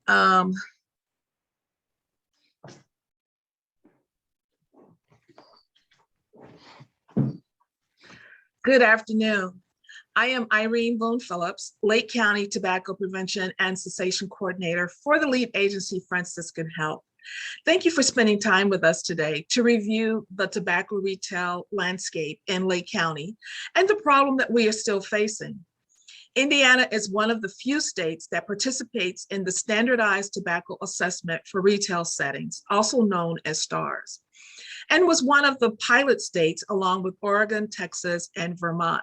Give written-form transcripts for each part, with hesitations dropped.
Um, Good afternoon. I am Irene Boone Phillips, Lake County Tobacco Prevention and Cessation Coordinator for the lead agency, Franciscan Health. Thank you for spending time with us today to review the tobacco retail landscape in Lake County and the problem that we are still facing. Indiana is one of the few states that participates in the standardized tobacco assessment for retail settings, also known as STARS, and was one of the pilot states along with Oregon, Texas, and Vermont.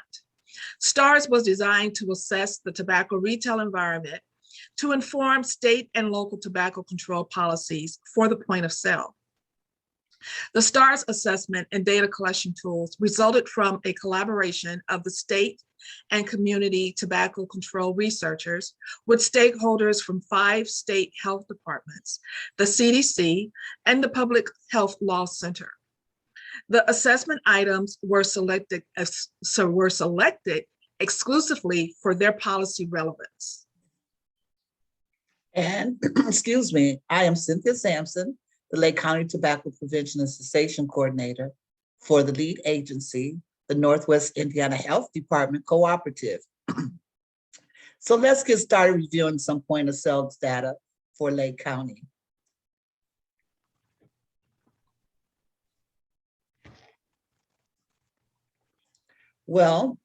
STARS was designed to assess the tobacco retail environment to inform state and local tobacco control policies for the point of sale. The STARS assessment and data collection tools resulted from a collaboration of the state and community tobacco control researchers with stakeholders from 5 state health departments, the CDC, and the Public Health Law Center. The assessment items were selected exclusively for their policy relevance. And excuse me, I am Cynthia Sampson, the Lake County Tobacco Prevention and Cessation Coordinator for the lead agency, the Northwest Indiana Health Department Cooperative. So let's get started reviewing some point of sales data for Lake County. Well,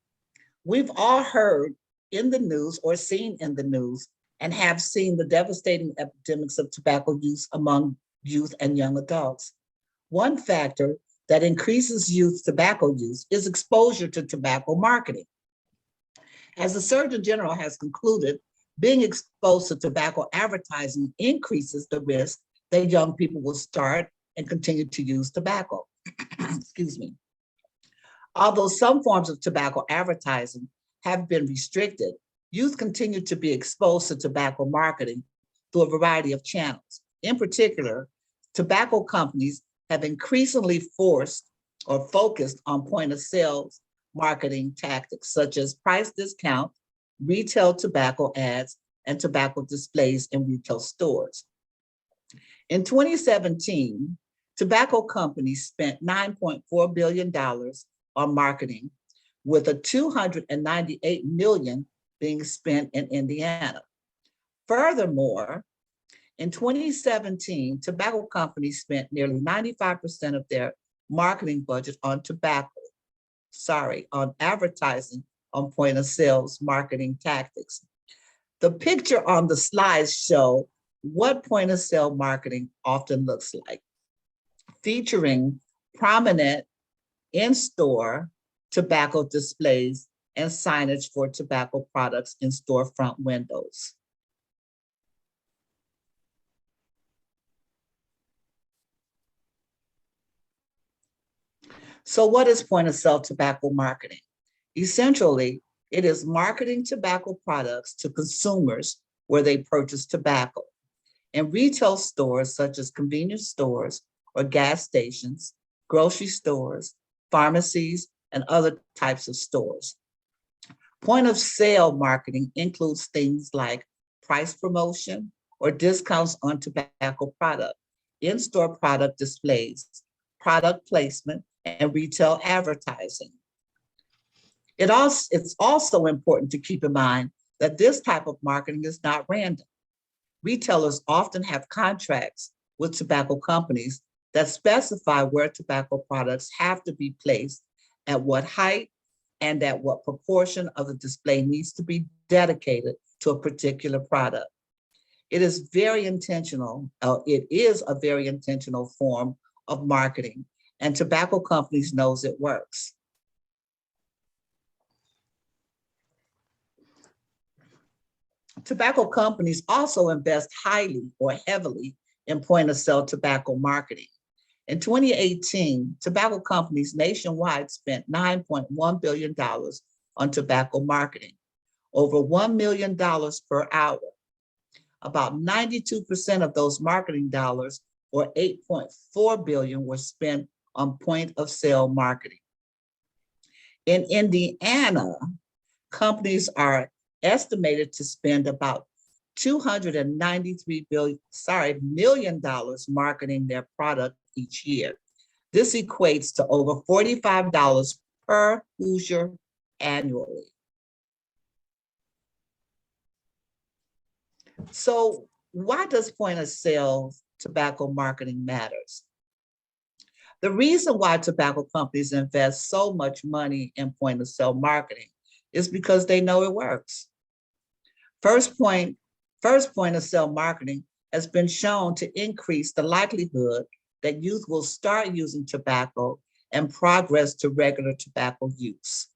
we've all heard in the news or seen in the news and have seen the devastating epidemics of tobacco use among youth and young adults. One factor that increases youth tobacco use is exposure to tobacco marketing. As the Surgeon General has concluded, being exposed to tobacco advertising increases the risk that young people will start and continue to use tobacco. Excuse me. Although some forms of tobacco advertising have been restricted, youth continue to be exposed to tobacco marketing through a variety of channels. In particular, tobacco companies have increasingly forced or focused on point of sales marketing tactics such as price discount, retail tobacco ads, and tobacco displays in retail stores. In 2017, tobacco companies spent $9.4 billion on marketing, with a $298 million being spent in Indiana. Furthermore, in 2017, tobacco companies spent nearly 95% of their marketing budget on on advertising on point of sales marketing tactics. The picture on the slides show what point of sale marketing often looks like, featuring prominent in-store tobacco displays and signage for tobacco products in storefront windows. So what is point of sale tobacco marketing? Essentially, it is marketing tobacco products to consumers where they purchase tobacco. In retail stores such as convenience stores or gas stations, grocery stores, pharmacies, and other types of stores. Point of sale marketing includes things like price promotion or discounts on tobacco product, in-store product displays, product placement, and retail advertising. It's also important to keep in mind that this type of marketing is not random. Retailers often have contracts with tobacco companies that specify where tobacco products have to be placed, at what height, and at what proportion of the display needs to be dedicated to a particular product. It is very intentional. It is a very intentional form of marketing, and tobacco companies knows it works. Tobacco companies also invest highly or heavily in point of sale tobacco marketing. In 2018, tobacco companies nationwide spent $9.1 billion on tobacco marketing, over $1 million per hour. About 92% of those marketing dollars, or $8.4 billion, were spent on point of sale marketing. In Indiana, companies are estimated to spend about million marketing their product each year. This equates to over $45 per Hoosier annually. So why does point of sale tobacco marketing matters? The reason why tobacco companies invest so much money in point of sale marketing is because they know it works. First point of sale marketing has been shown to increase the likelihood that youth will start using tobacco and progress to regular tobacco use.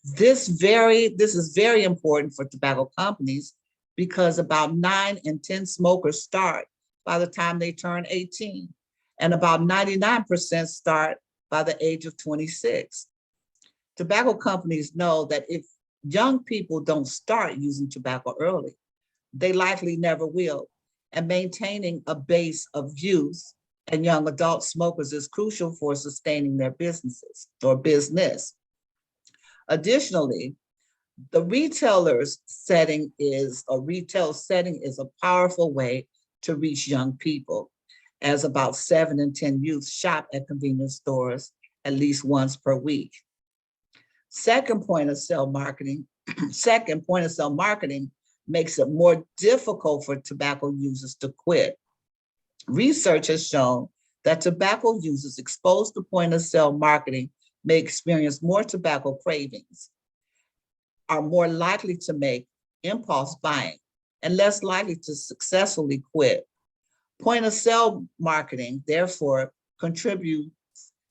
This is very important for tobacco companies because about 9 in 10 smokers start by the time they turn 18, and about 99% start by the age of 26. Tobacco companies know that if young people don't start using tobacco early, they likely never will. And maintaining a base of youth and young adult smokers is crucial for sustaining their businesses or business. Additionally, the retail setting is a powerful way to reach young people, as about 7 in 10 youth shop at convenience stores at least once per week. Second point of sale marketing makes it more difficult for tobacco users to quit. Research has shown that tobacco users exposed to point of sale marketing may experience more tobacco cravings, are more likely to make impulse buying, and less likely to successfully quit. Point of sale marketing, therefore, contributes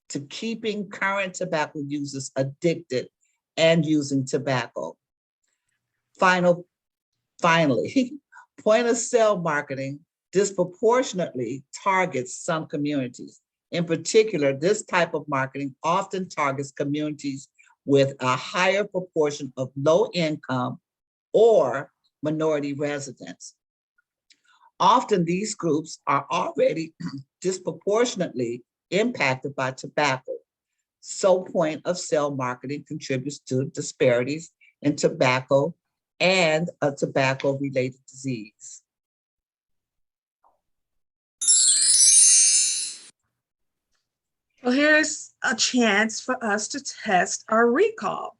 to keeping current tobacco users addicted and using tobacco. Finally, point of sale marketing disproportionately targets some communities. In particular, this type of marketing often targets communities with a higher proportion of low income or minority residents. Often these groups are already disproportionately impacted by tobacco. So point of sale marketing contributes to disparities in tobacco and a tobacco-related disease. Well, here's a chance for us to test our recall.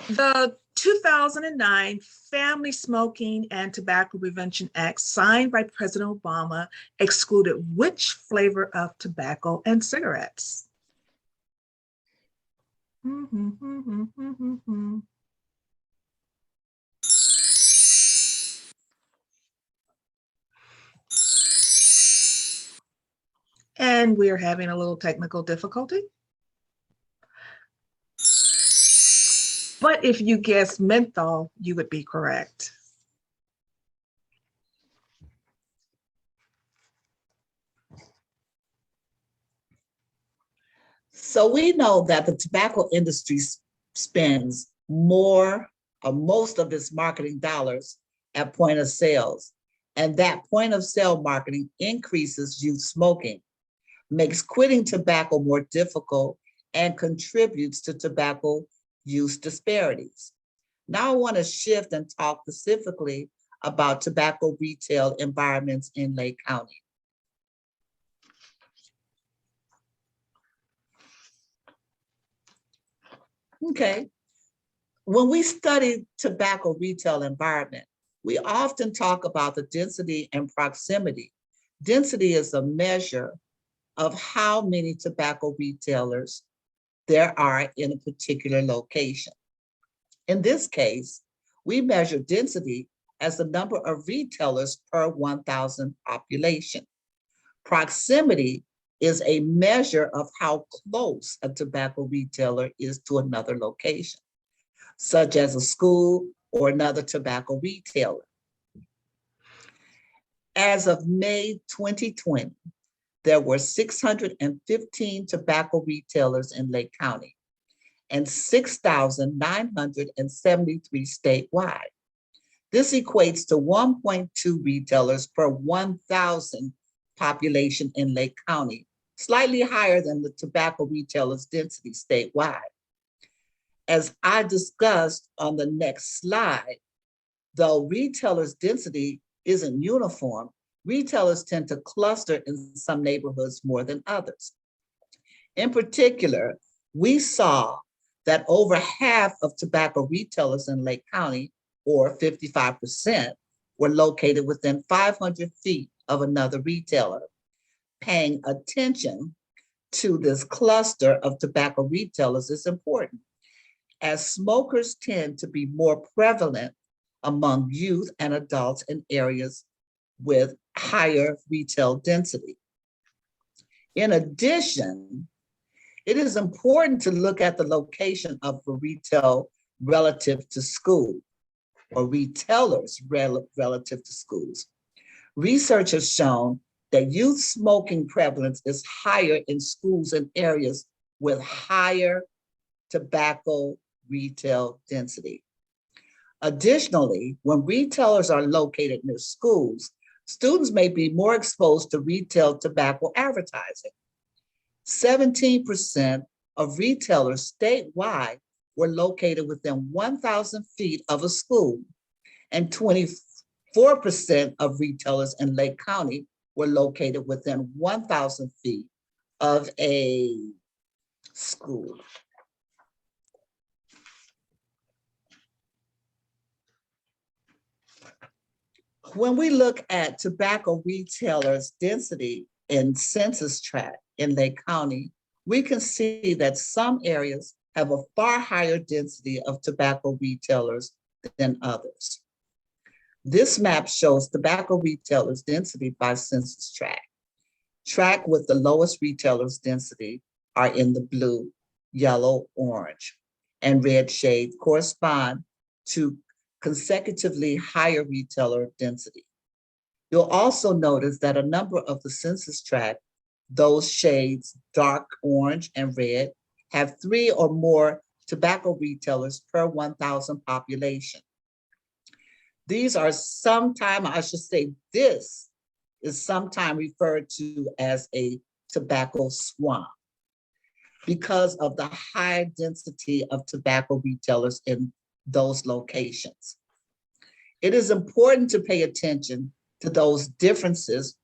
The 2009 Family Smoking and Tobacco Prevention Act, signed by President Obama, excluded which flavor of tobacco and cigarettes? And we're having a little technical difficulty. But if you guessed menthol, you would be correct. So we know that the tobacco industry spends most of its marketing dollars at point of sales, and that point of sale marketing increases youth smoking, makes quitting tobacco more difficult, and contributes to tobacco use disparities. Now I want to shift and talk specifically about tobacco retail environments in Lake County. Okay, when we study tobacco retail environment, we often talk about the density and proximity. Density is a measure of how many tobacco retailers there are in a particular location. In this case, we measure density as the number of retailers per 1,000 population. Proximity is a measure of how close a tobacco retailer is to another location, such as a school or another tobacco retailer. As of May 2020, there were 615 tobacco retailers in Lake County and 6,973 statewide. This equates to 1.2 retailers per 1,000 population in Lake County, slightly higher than the tobacco retailers' density statewide. As I discussed on the next slide, Though retailers' density isn't uniform, retailers tend to cluster in some neighborhoods more than others. In particular, we saw that over half of tobacco retailers in Lake County, or 55%, were located within 500 feet of another retailer. Paying attention to this cluster of tobacco retailers is important, as smokers tend to be more prevalent among youth and adults in areas with higher retail density. In addition, it is important to look at the location of the retail relative to school, or retailers relative to schools. Research has shown that youth smoking prevalence is higher in schools and areas with higher tobacco retail density. Additionally, when retailers are located near schools, students may be more exposed to retail tobacco advertising. 17% of retailers statewide were located within 1,000 feet of a school, and 24% of retailers in Lake County were located within 1,000 feet of a school. When we look at tobacco retailers' density in census tract in Lake County, we can see that some areas have a far higher density of tobacco retailers than others. This map shows tobacco retailers' density by census tract. Tract with the lowest retailers' density are in the blue, yellow, orange, and red shade correspond to consecutively higher retailer density. You'll also notice that a number of the census tract, those shades dark orange and red, have 3 or more tobacco retailers per 1,000 population. These are sometimes, I should say, this is sometimes referred to as a tobacco swamp because of the high density of tobacco retailers in those locations. It is important to pay attention to those differences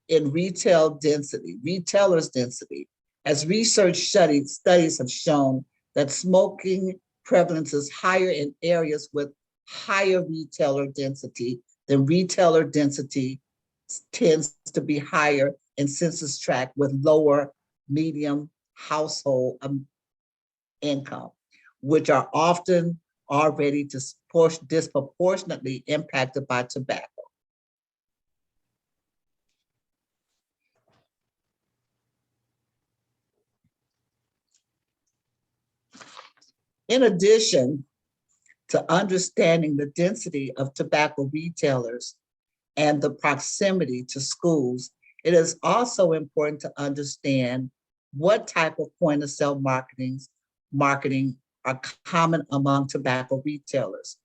in retail density, retailers' density, as research studies have shown that smoking prevalence is higher in areas with higher retailer density than retailer density tends to be higher in census tract with lower medium household income, which are often already disproportionately impacted by tobacco. In addition to understanding the density of tobacco retailers and the proximity to schools, it is also important to understand what type of point of sale marketing are common among tobacco retailers.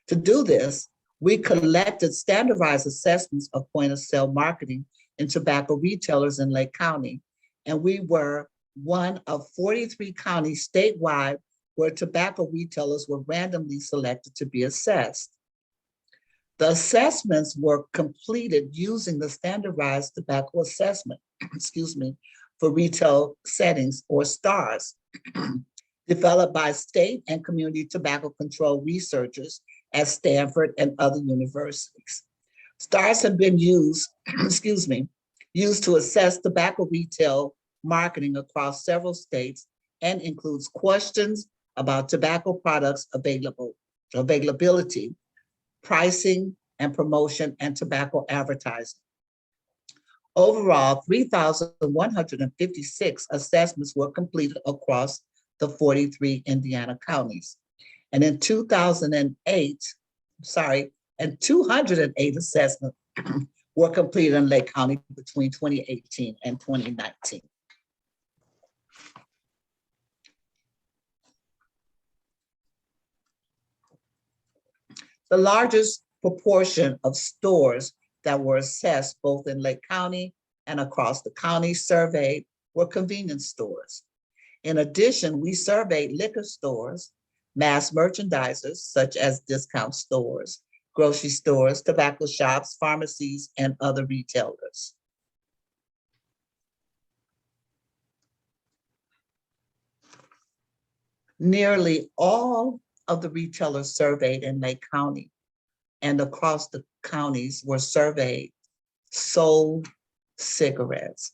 To do this, we collected standardized assessments of point of sale marketing in tobacco retailers in Lake County, and we were one of 43 counties statewide where tobacco retailers were randomly selected to be assessed. The assessments were completed using the standardized tobacco assessment, for retail settings, or STARS, developed by state and community tobacco control researchers at Stanford and other universities. STARS have been used to assess tobacco retail marketing across several states and includes questions about tobacco products availability, pricing and promotion, and tobacco advertising. Overall, 3,156 assessments were completed across the 43 Indiana counties. And in 208 assessments were completed in Lake County between 2018 and 2019. The largest proportion of stores that were assessed both in Lake County and across the county surveyed were convenience stores. In addition, we surveyed liquor stores, mass merchandisers such as discount stores, grocery stores, tobacco shops, pharmacies, and other retailers. Nearly all of the retailers surveyed in Lake County and across the counties were surveyed sold cigarettes.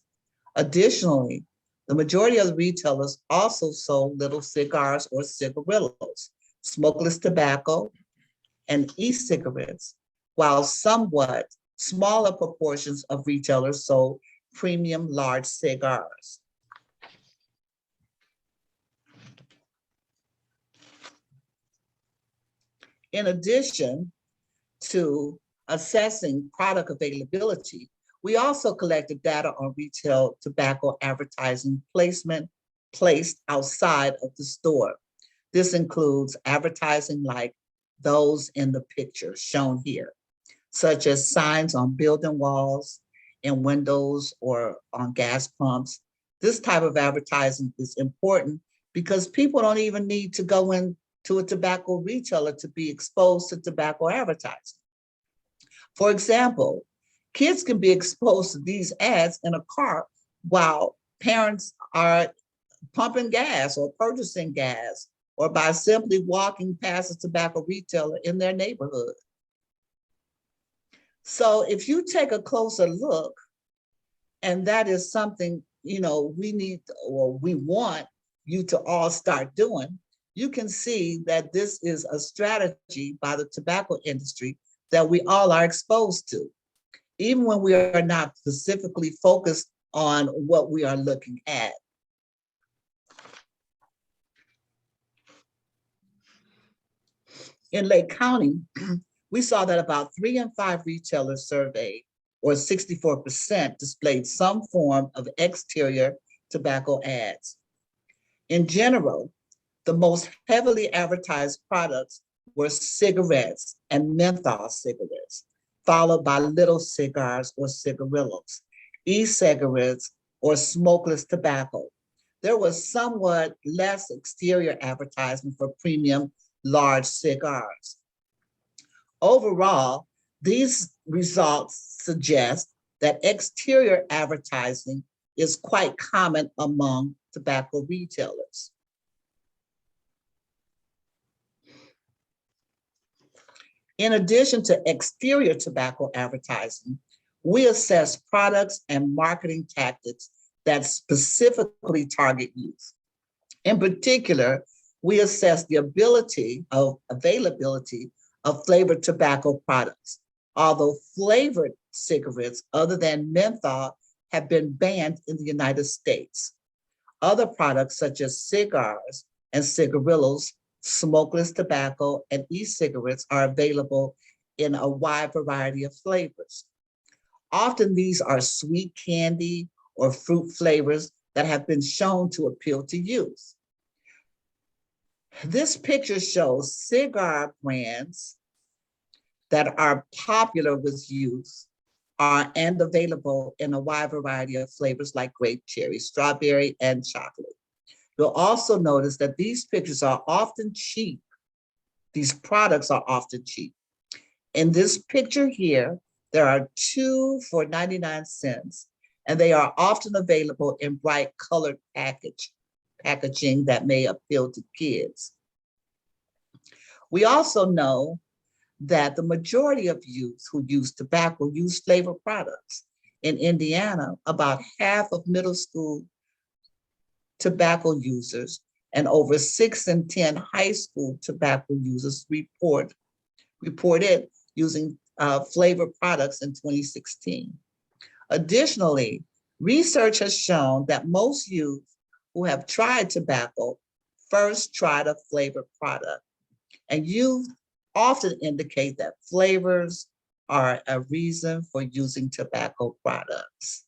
Additionally, the majority of the retailers also sold little cigars or cigarillos, smokeless tobacco, and e-cigarettes, while somewhat smaller proportions of retailers sold premium large cigars. In addition to assessing product availability, we also collected data on retail tobacco advertising placement placed outside of the store. This includes advertising like those in the picture shown here, such as signs on building walls, in windows, or on gas pumps. This type of advertising is important because people don't even need to go into a tobacco retailer to be exposed to tobacco advertising. For example, kids can be exposed to these ads in a car while parents are pumping gas or purchasing gas, or by simply walking past a tobacco retailer in their neighborhood. So if you take a closer look, and that is something, we need or we want you to all start doing, you can see that this is a strategy by the tobacco industry that we all are exposed to, even when we are not specifically focused on what we are looking at. In Lake County, we saw that about 3 in 5 retailers surveyed, or 64%, displayed some form of exterior tobacco ads. In general, the most heavily advertised products were cigarettes and menthol cigarettes, followed by little cigars or cigarillos, e-cigarettes, or smokeless tobacco. There was somewhat less exterior advertisement for premium large cigars. Overall, these results suggest that exterior advertising is quite common among tobacco retailers. In addition to exterior tobacco advertising, we assess products and marketing tactics that specifically target youth. In particular, we assess the availability of flavored tobacco products. Although flavored cigarettes other than menthol have been banned in the United States, other products such as cigars and cigarillos, smokeless tobacco, and e-cigarettes are available in a wide variety of flavors. Often these are sweet candy or fruit flavors that have been shown to appeal to youth. This picture shows cigar brands that are popular with youth and available in a wide variety of flavors like grape, cherry, strawberry, and chocolate. You'll also notice that these pictures are often cheap. These products are often cheap. In this picture here, there are 2 for 99 cents, and they are often available in bright colored packaging that may appeal to kids. We also know that the majority of youth who use tobacco use flavored products. In Indiana, about half of middle school tobacco users and over 6 in 10 high school tobacco users reported using flavored products in 2016. Additionally, research has shown that most youth who have tried tobacco first tried a flavored product, and youth often indicate that flavors are a reason for using tobacco products.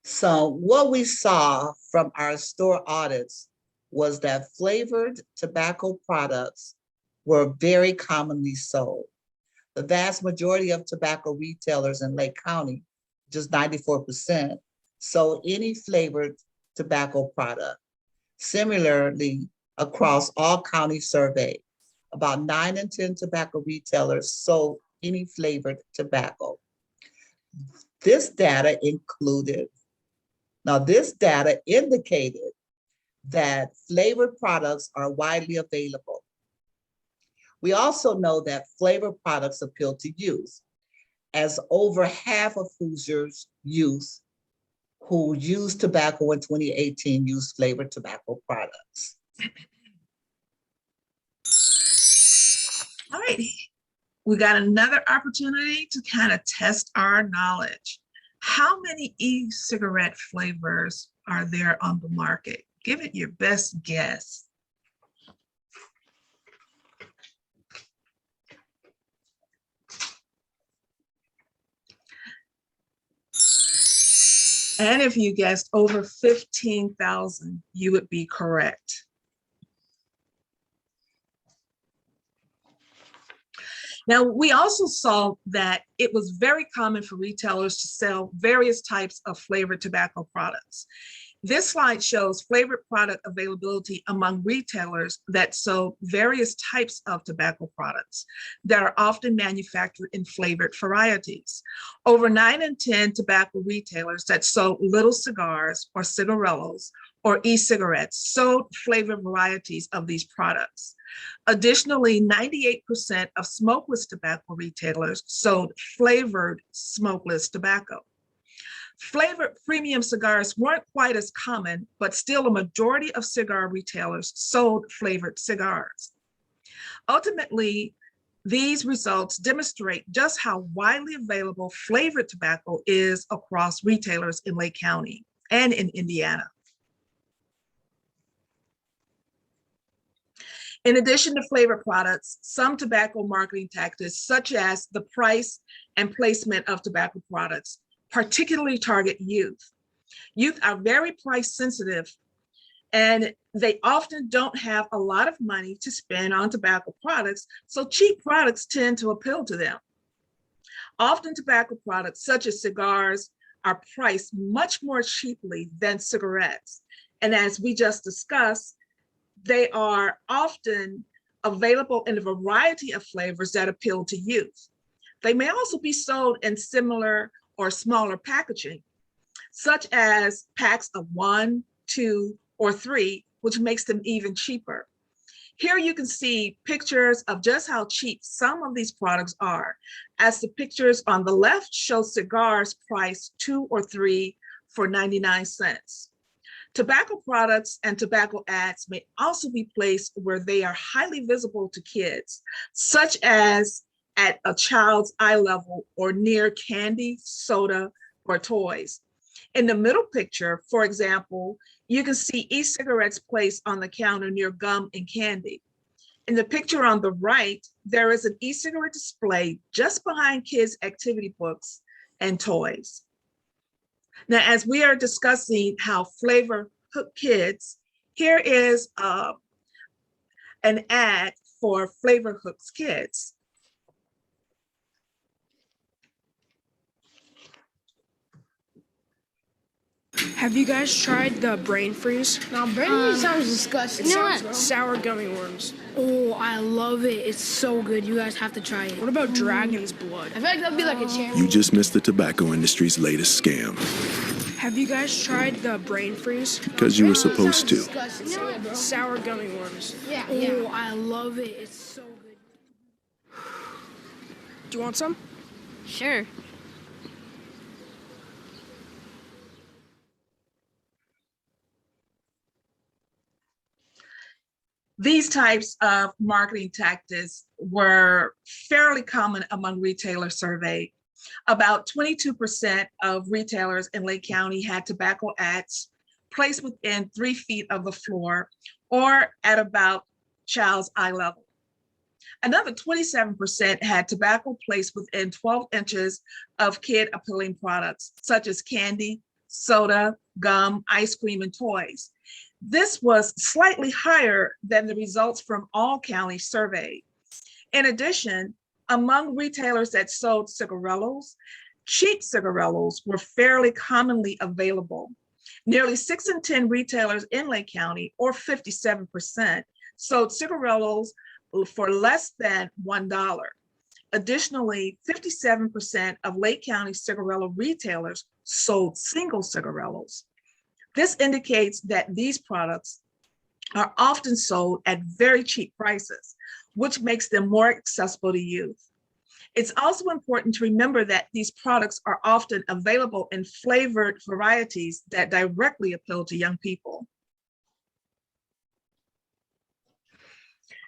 So what we saw from our store audits was that flavored tobacco products were very commonly sold. The vast majority of tobacco retailers in Lake County, just 94%, sold any flavored tobacco product. Similarly, across all counties surveyed, about 9 in 10 tobacco retailers sold any flavored tobacco. This data indicated that flavored products are widely available. We also know that flavored products appeal to youth, as over half of Hoosiers youth who used tobacco in 2018 used flavored tobacco products. All right, we got another opportunity to kind of test our knowledge. How many e-cigarette flavors are there on the market? Give it your best guess. And if you guessed over 15,000, you would be correct. Now, we also saw that it was very common for retailers to sell various types of flavored tobacco products. This slide shows flavored product availability among retailers that sold various types of tobacco products that are often manufactured in flavored varieties. Over 9 in 10 tobacco retailers that sold little cigars or cigarillos or e-cigarettes sold flavored varieties of these products. Additionally, 98% of smokeless tobacco retailers sold flavored smokeless tobacco. Flavored premium cigars weren't quite as common, but still a majority of cigar retailers sold flavored cigars. Ultimately, these results demonstrate just how widely available flavored tobacco is across retailers in Lake County and in Indiana. In addition to flavored products, some tobacco marketing tactics, such as the price and placement of tobacco products, particularly target youth. Youth are very price sensitive, and they often don't have a lot of money to spend on tobacco products, so cheap products tend to appeal to them. Often tobacco products, such as cigars, are priced much more cheaply than cigarettes. And as we just discussed, they are often available in a variety of flavors that appeal to youth. They may also be sold in similar or smaller packaging, such as packs of 1, 2, or 3, which makes them even cheaper. Here you can see pictures of just how cheap some of these products are, as the pictures on the left show cigars priced 2 or 3 for 99 cents. Tobacco products and tobacco ads may also be placed where they are highly visible to kids, such as at a child's eye level or near candy, soda, or toys. In the middle picture, for example, you can see e-cigarettes placed on the counter near gum and candy. In the picture on the right, there is an e-cigarette display just behind kids' activity books and toys. Now, as we are discussing how flavor hook kids, here is an ad for Flavor Hooks Kids. Have you guys tried the brain freeze? No, brain freeze sounds disgusting. It sounds sour gummy worms. Oh, I love it. It's so good. You guys have to try it. What about dragon's blood? I feel like that'd be like a cherry. You just missed the tobacco industry's latest scam. Have you guys tried the brain freeze? Because you were supposed to. Disgusting. Sour gummy worms. Yeah. Oh, I love it. It's so good. Do you want some? Sure. These types of marketing tactics were fairly common among retailers surveyed. About 22% of retailers in Lake County had tobacco ads placed within 3 feet of the floor or at about child's eye level. Another 27% had tobacco placed within 12 inches of kid appealing products, such as candy, soda, gum, ice cream, and toys. This was slightly higher than the results from all counties surveyed. In addition, Among retailers that sold cigarillos, cheap cigarillos were fairly commonly available. Nearly 6 in 10 retailers in Lake County, or 57%, sold cigarillos for less than $1. Additionally, 57% of Lake County cigarillo retailers sold single cigarillos. This indicates that these products are often sold at very cheap prices, which makes them more accessible to youth. It's also important to remember that these products are often available in flavored varieties that directly appeal to young people.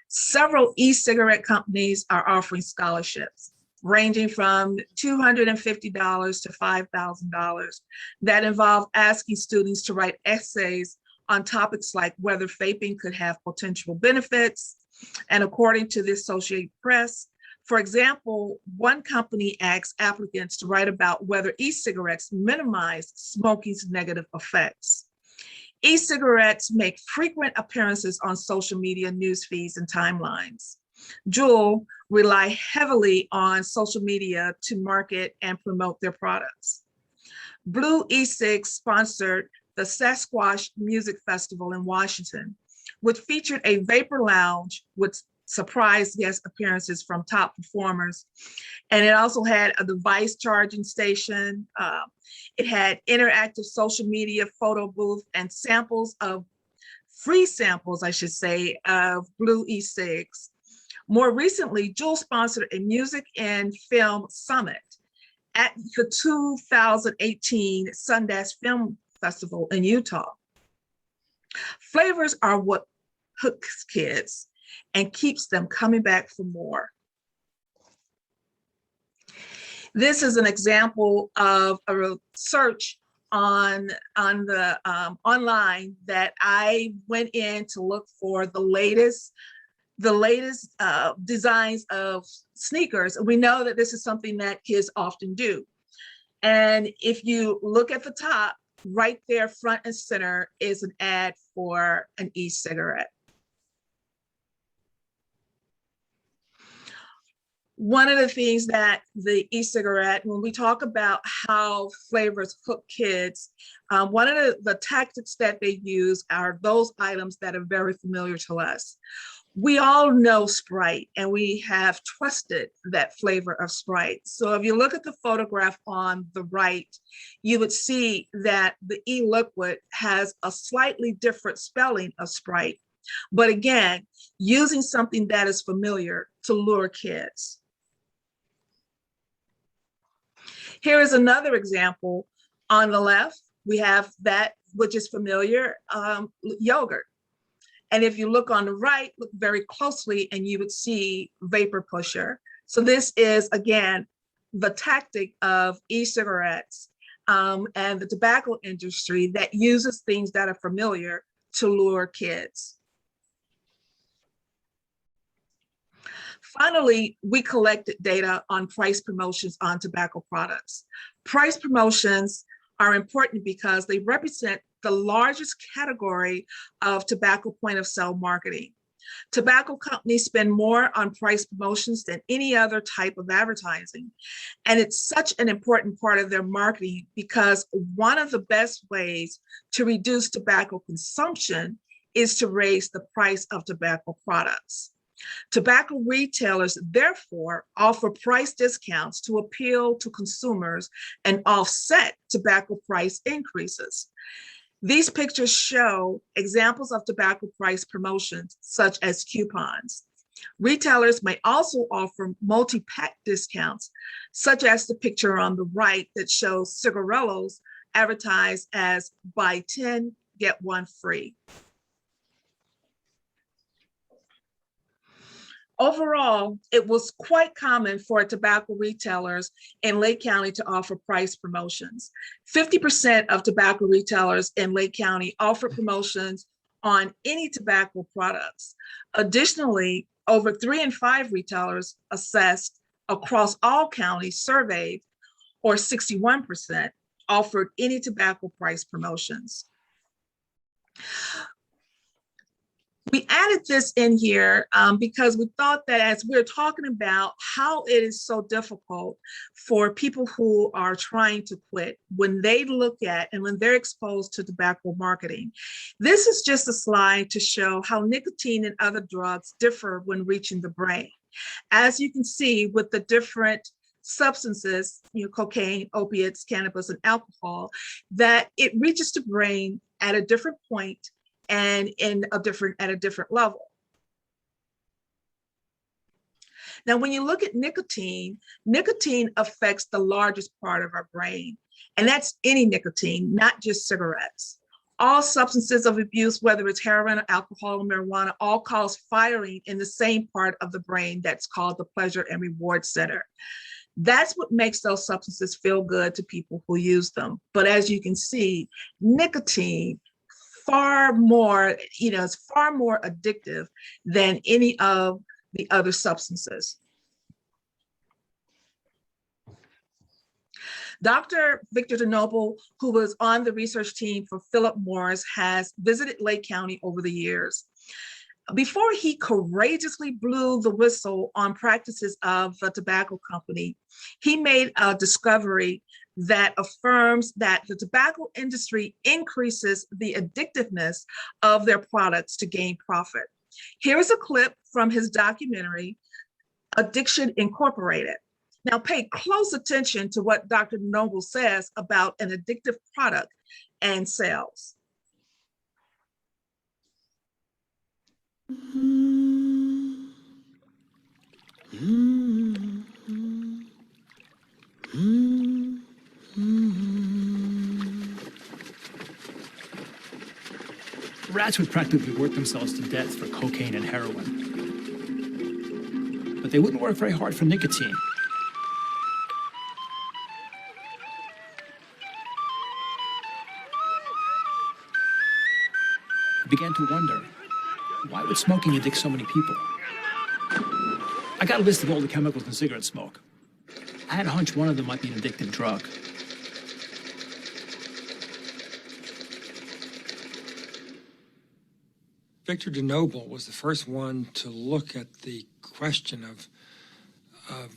Several e-cigarette companies are offering scholarships ranging from $250 to $5,000 that involve asking students to write essays on topics like whether vaping could have potential benefits. And according to the Associated Press, for example, one company asks applicants to write about whether e-cigarettes minimize smoking's negative effects. E-cigarettes make frequent appearances on social media news feeds and timelines. Juul rely heavily on social media to market and promote their products. Blue E6 sponsored the Sasquatch Music Festival in Washington, which featured a vapor lounge with surprise guest appearances from top performers. And it also had a device charging station. It had interactive social media photo booth and free samples, I should say, of Blue E6. More recently, Juul sponsored a music and film summit at the 2018 Sundance Film Festival in Utah. Flavors are what hooks kids and keeps them coming back for more. This is an example of a search on the online that I went in to look for the latest designs of sneakers. We know that this is something that kids often do. And if you look at the top, right there, front and center, is an ad for an e-cigarette. One of the things that the e-cigarette, when we talk about how flavors hook kids, one of the tactics that they use are those items that are very familiar to us. We all know Sprite, and we have trusted that flavor of Sprite. So if you look at the photograph on the right, you would see that the e-liquid has a slightly different spelling of Sprite. But again, using something that is familiar to lure kids. Here is another example. On the left, we have that which is familiar, yogurt. And if you look on the right, look very closely, and you would see vapor pusher. So this is, again, the tactic of e-cigarettes and the tobacco industry that uses things that are familiar to lure kids. Finally, we collected data on price promotions on tobacco products. Price promotions are important because they represent the largest category of tobacco point of sale marketing. Tobacco companies spend more on price promotions than any other type of advertising. And it's such an important part of their marketing because one of the best ways to reduce tobacco consumption is to raise the price of tobacco products. Tobacco retailers, therefore, offer price discounts to appeal to consumers and offset tobacco price increases. These pictures show examples of tobacco price promotions, such as coupons. Retailers may also offer multi-pack discounts, such as the picture on the right that shows cigarillos advertised as buy 10, get 1 free. Overall, it was quite common for tobacco retailers in Lake County to offer price promotions. 50% of tobacco retailers in Lake County offer promotions on any tobacco products. Additionally, over 3 in 5 retailers assessed across all counties surveyed, or 61%, offered any tobacco price promotions. We added this in here because we thought that as we're talking about how it is so difficult for people who are trying to quit when they look at and when they're exposed to tobacco marketing, this is just a slide to show how nicotine and other drugs differ when reaching the brain. As you can see with the different substances, cocaine, opiates, cannabis, and alcohol, that it reaches the brain at a different point and at a different level. Now, when you look at nicotine, nicotine affects the largest part of our brain, and that's any nicotine, not just cigarettes. All substances of abuse, whether it's heroin, alcohol, or marijuana, all cause firing in the same part of the brain that's called the pleasure and reward center. That's what makes those substances feel good to people who use them. But as you can see, nicotine it's far more addictive than any of the other substances. Dr. Victor DeNoble, who was on the research team for Philip Morris, has visited Lake County over the years. Before he courageously blew the whistle on practices of the tobacco company, he made a discovery that affirms that the tobacco industry increases the addictiveness of their products to gain profit. Here is a clip from his documentary, Addiction Incorporated. Now pay close attention to what Dr. Noble says about an addictive product and sales. Rats would practically work themselves to death for cocaine and heroin. But they wouldn't work very hard for nicotine. I began to wonder, why would smoking addict so many people? I got a list of all the chemicals in cigarette smoke. I had a hunch one of them might be an addictive drug. Victor DeNoble was the first one to look at the question of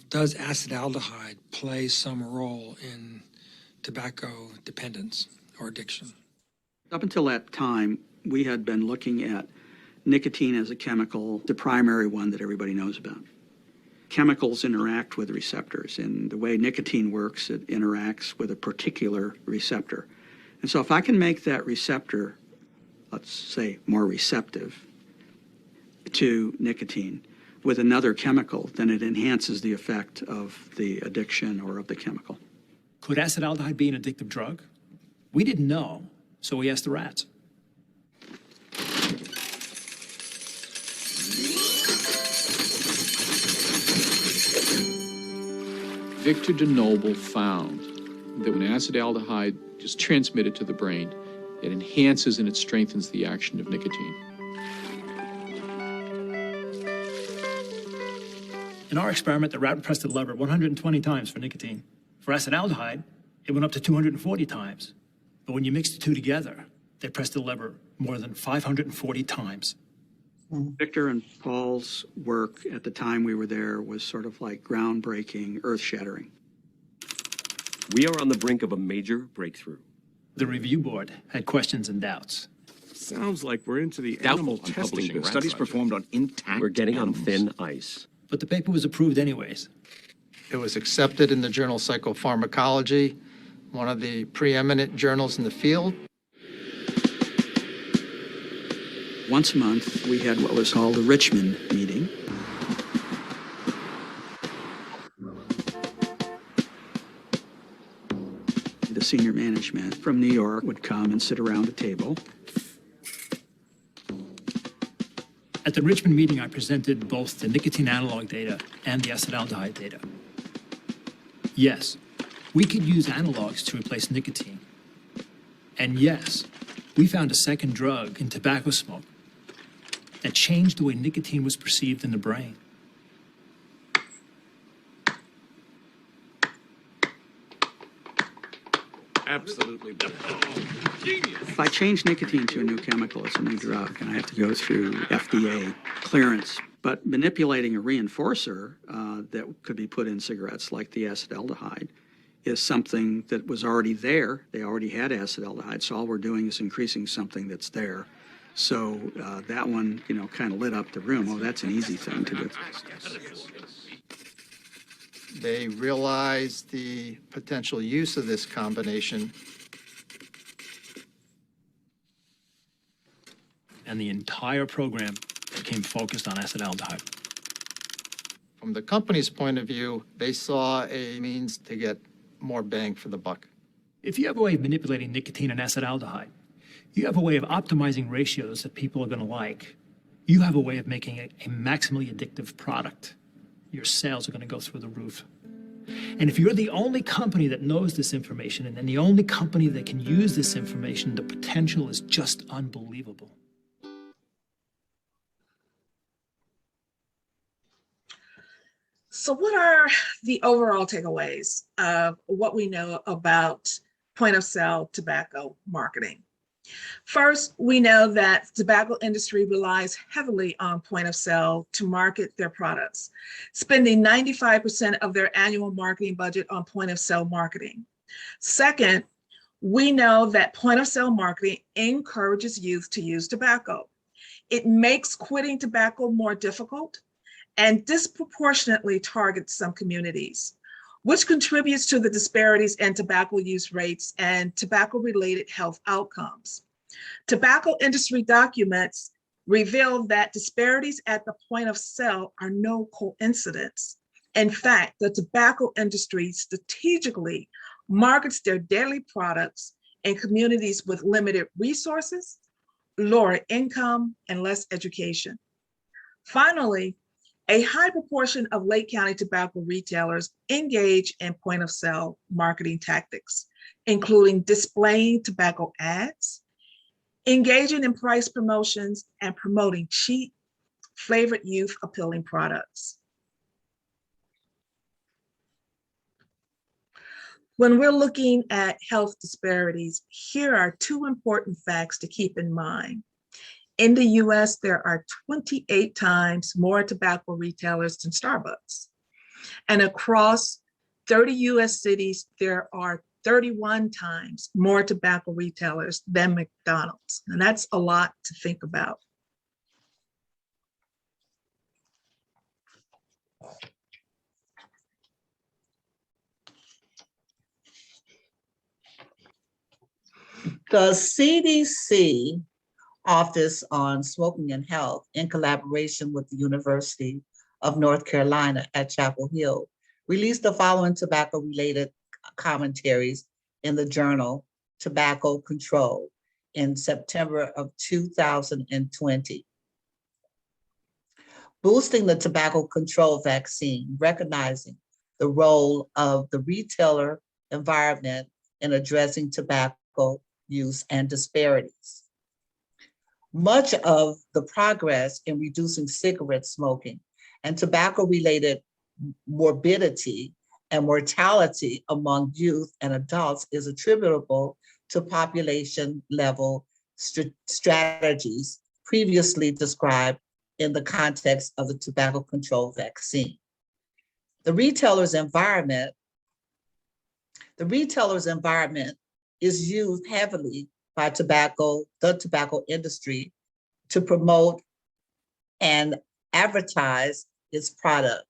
does acetaldehyde play some role in tobacco dependence or addiction? Up until that time, we had been looking at nicotine as a chemical, the primary one that everybody knows about. Chemicals interact with receptors, and the way nicotine works, it interacts with a particular receptor. And so if I can make that receptor, let's say, more receptive to nicotine with another chemical, then it enhances the effect of the addiction or of the chemical. Could acetaldehyde be an addictive drug? We didn't know, so we asked the rats. Victor DeNoble found that when acetaldehyde is transmitted to the brain, it enhances and it strengthens the action of nicotine. In our experiment, the rat pressed the lever 120 times for nicotine. For acetaldehyde, it went up to 240 times. But when you mix the two together, they pressed the lever more than 540 times. Victor and Paul's work at the time we were there was sort of like groundbreaking, earth-shattering. We are on the brink of a major breakthrough. The review board had questions and doubts. Sounds like we're into the animal testing. Studies performed on intact We're getting animals. on thin ice. But the paper was approved anyways. It was accepted in the journal Psychopharmacology, one of the preeminent journals in the field. Once a month, we had what was called a Richmond meeting. The senior management from New York would come and sit around a table. At the Richmond meeting, I presented both the nicotine analog data and the acetaldehyde data. Yes, we could use analogs to replace nicotine. And yes, we found a second drug in tobacco smoke that changed the way nicotine was perceived in the brain. Absolutely. If I change nicotine to a new chemical, it's a new drug, and I have to go through FDA clearance. But manipulating a reinforcer that could be put in cigarettes, like the acetaldehyde, is something that was already there. They already had acetaldehyde, so all we're doing is increasing something that's there. So that one, kind of lit up the room. Oh, that's an easy thing to do. They realized the potential use of this combination. And the entire program became focused on acetaldehyde. From the company's point of view, they saw a means to get more bang for the buck. If you have a way of manipulating nicotine and acetaldehyde, you have a way of optimizing ratios that people are going to like. You have a way of making it a maximally addictive product. Your sales are going to go through the roof. And if you're the only company that knows this information and then the only company that can use this information, the potential is just unbelievable. So what are the overall takeaways of what we know about point of sale tobacco marketing? First, we know that the tobacco industry relies heavily on point of sale to market their products, spending 95% of their annual marketing budget on point of sale marketing. Second, we know that point of sale marketing encourages youth to use tobacco. It makes quitting tobacco more difficult and disproportionately targets some communities, which contributes to the disparities in tobacco use rates and tobacco-related health outcomes. Tobacco industry documents reveal that disparities at the point of sale are no coincidence. In fact, the tobacco industry strategically markets their daily products in communities with limited resources, lower income, and less education. Finally, a high proportion of Lake County tobacco retailers engage in point of sale marketing tactics, including displaying tobacco ads, engaging in price promotions, and promoting cheap, flavored youth appealing products. When we're looking at health disparities, here are two important facts to keep in mind. In the US, there are 28 times more tobacco retailers than Starbucks. And across 30 US cities, there are 31 times more tobacco retailers than McDonald's. And that's a lot to think about. The CDC Office on Smoking and Health, in collaboration with the University of North Carolina at Chapel Hill, released the following tobacco-related commentaries in the journal Tobacco Control in September of 2020. Boosting the tobacco control vaccine, recognizing the role of the retailer environment in addressing tobacco use and disparities. Much of the progress in reducing cigarette smoking and tobacco-related morbidity and mortality among youth and adults is attributable to population-level strategies previously described in the context of the tobacco control vaccine. The retailer's environment is used heavily by the tobacco industry to promote and advertise its product,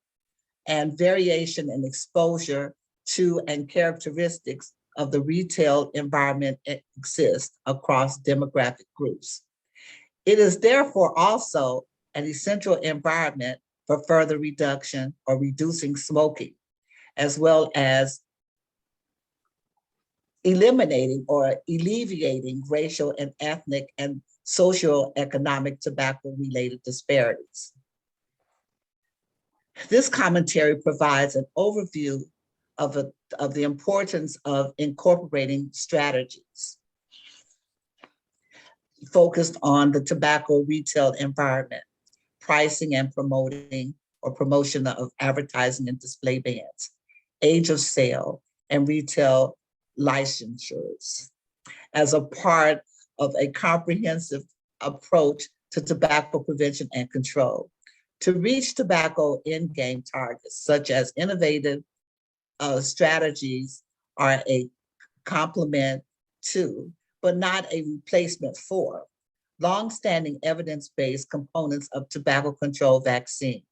and variation in exposure to and characteristics of the retail environment exists across demographic groups. It is therefore also an essential environment for further reduction or reducing smoking, as well as eliminating or alleviating racial and ethnic and socioeconomic tobacco-related disparities. This commentary provides an overview of the importance of incorporating strategies focused on the tobacco retail environment, pricing and promotion of advertising and display bans, age of sale, and retail licensures as a part of a comprehensive approach to tobacco prevention and control. To reach tobacco end-game targets, such as innovative strategies, are a complement to, but not a replacement for, long-standing evidence-based components of tobacco control vaccine.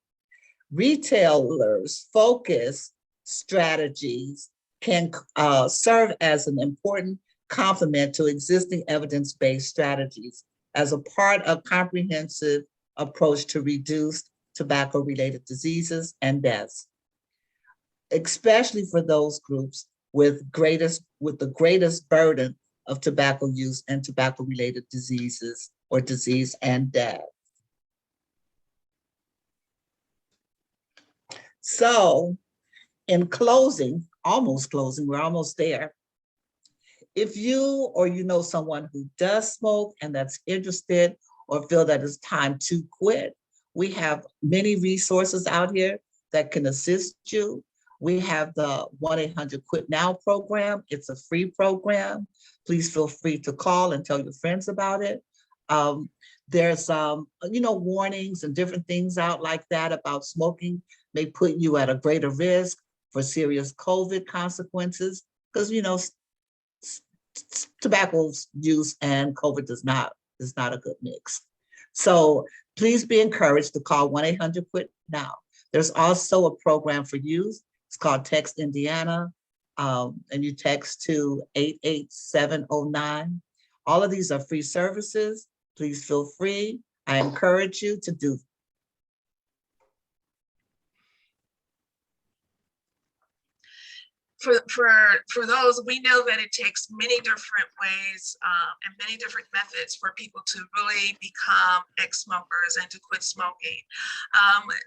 Retailers' focus strategies can serve as an important complement to existing evidence-based strategies as a part of comprehensive approach to reduce tobacco-related diseases and deaths, especially for those groups with the greatest burden of tobacco use and tobacco-related diseases or disease and death. So in closing, almost closing, we're almost there. If you or you know someone who does smoke and that's interested or feel that it's time to quit, we have many resources out here that can assist you. We have the 1-800-QUIT-NOW program. It's a free program. Please feel free to call and tell your friends about it. There's warnings and different things out like that about smoking may put you at a greater risk for serious COVID consequences, because tobacco use and COVID is not a good mix. So please be encouraged to call 1-800-QUIT-NOW. There's also a program for youth. It's called Text Indiana, and you text to 88709. All of these are free services. Please feel free. I encourage you to do. For those, we know that it takes many different ways and many different methods for people to really become ex-smokers and to quit smoking.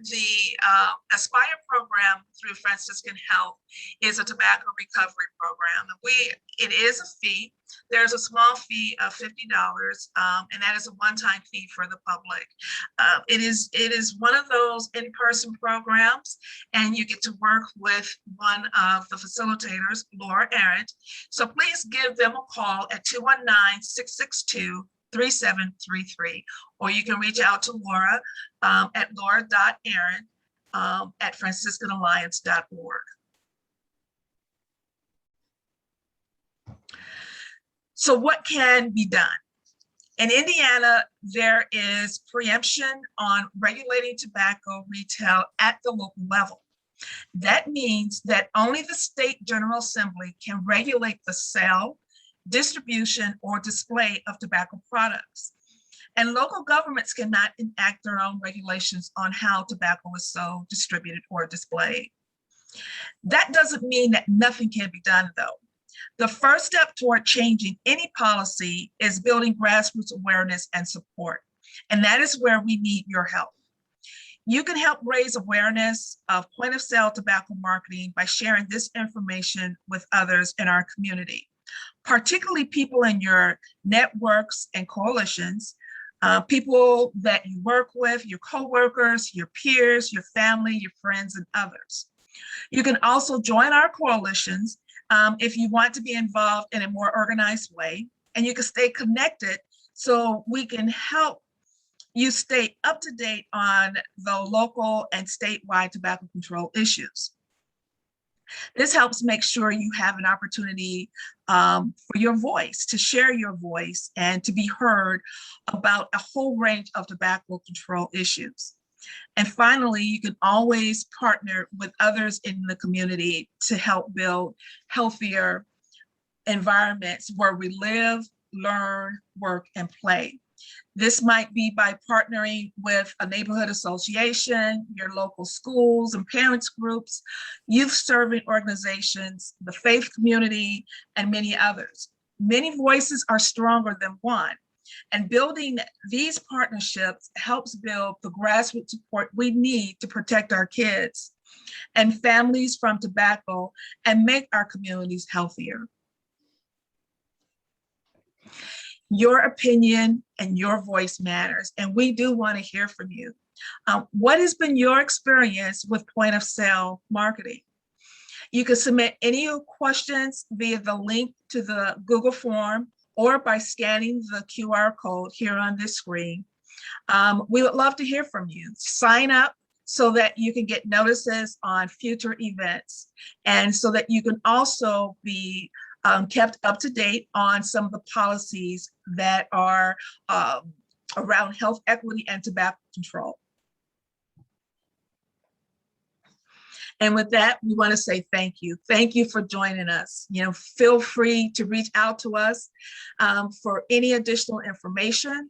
The Aspire program through Franciscan Health is a tobacco recovery program. It is a fee. There's a small fee of $50, and that is a one-time fee for the public. It is one of those in-person programs, and you get to work with one of the facilitators, Laura Arendt. So please give them a call at 219-662-3733, or you can reach out to Laura at laura.arendt at franciscanalliance.org. So what can be done? In Indiana, there is preemption on regulating tobacco retail at the local level. That means that only the State General Assembly can regulate the sale, distribution, or display of tobacco products. And local governments cannot enact their own regulations on how tobacco is sold, distributed, or displayed. That doesn't mean that nothing can be done, though. The first step toward changing any policy is building grassroots awareness and support. And that is where we need your help. You can help raise awareness of point of sale tobacco marketing by sharing this information with others in our community, particularly people in your networks and coalitions, people that you work with, your coworkers, your peers, your family, your friends, and others. You can also join our coalitions if you want to be involved in a more organized way, and you can stay connected so we can help you stay up to date on the local and statewide tobacco control issues. This helps make sure you have an opportunity for your voice, to share your voice and to be heard about a whole range of tobacco control issues. And finally, you can always partner with others in the community to help build healthier environments where we live, learn, work, and play. This might be by partnering with a neighborhood association, your local schools and parents groups, youth serving organizations, the faith community, and many others. Many voices are stronger than one. And building these partnerships helps build the grassroots support we need to protect our kids and families from tobacco and make our communities healthier. Your opinion and your voice matters, and we do want to hear from you. What has been your experience with point of sale marketing? You can submit any questions via the link to the Google form or by scanning the QR code here on this screen. We would love to hear from you. Sign up so that you can get notices on future events, and so that you can also be kept up to date on some of the policies that are around health equity and tobacco control. And with that, we want to say thank you. Thank you for joining us. Feel free to reach out to us for any additional information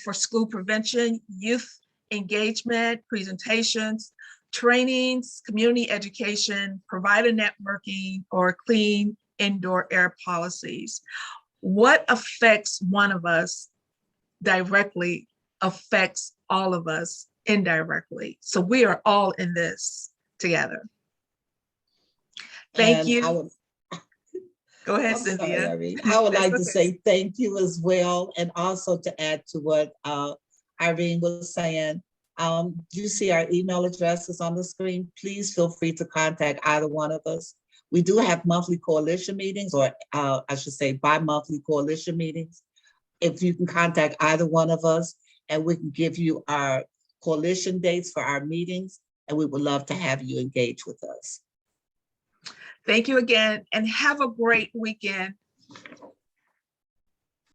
for school prevention, youth engagement, presentations, trainings, community education, provider networking, or clean indoor air policies. What affects one of us directly affects all of us indirectly. So we are all in this together. Thank you. Go ahead, I'm Cynthia. sorry, Irene. I would like to okay. say thank you as well, and also to add to what Irene was saying. You see our email addresses on the screen. Please feel free to contact either one of us. We do have monthly coalition meetings, or I should say bi-monthly coalition meetings. If you can contact either one of us, and we can give you our coalition dates for our meetings, and we would love to have you engage with us. Thank you again, and have a great weekend.